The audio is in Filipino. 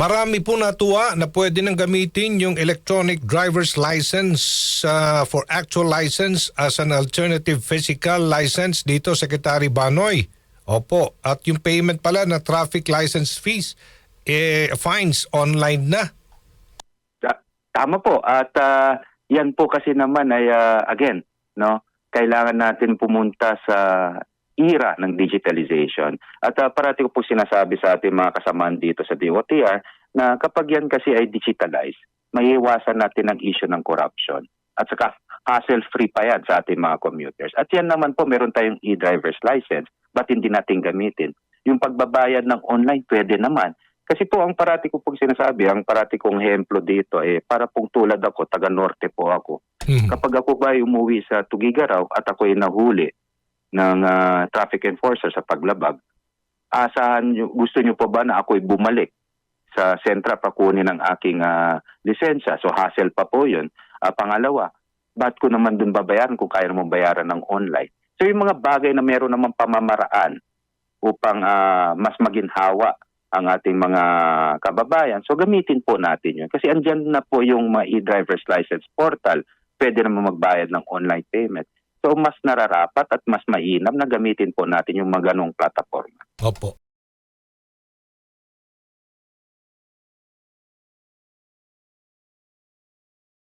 Marami po natuwa na pwede nang gamitin yung electronic driver's license for actual license as an alternative physical license dito, Secretary Banoy. Opo, at yung payment pala na traffic license fees, fines online na. Tama po. At yan po kasi naman ay again, no, kailangan natin pumunta sa era ng digitalization. At parati ko po sinasabi sa ating mga kasamaan dito sa DOTR na kapag yan kasi ay digitalized, maiiwasan natin ang issue ng corruption. At saka hassle-free pa yan sa ating mga commuters. At yan naman po, meron tayong e-driver's license, ba't hindi natin gamitin? Yung pagbabayad ng online, pwede naman. Kasi po ang parati ko pong sinasabi, ang parati kong ehemplo dito, para pong tulad ako, taga-norte po ako. Kapag ako ba ay umuwi sa Tugigaraw at ako ay nahuli ng traffic enforcer sa paglabag, gusto nyo po ba na ako ay bumalik sa sentra pa kunin ang aking lisensya? So hassle pa po yun. Pangalawa, ba't ko naman dun babayaran kung kaya naman bayaran ng online? So yung mga bagay na meron naman pamamaraan upang mas maginhawa ang ating mga kababayan, so gamitin po natin yun. Kasi andyan na po yung mga e-driver's license portal, pwede naman magbayad ng online payment. So mas nararapat at mas mainam na gamitin po natin yung mga ganong plataforma. Opo.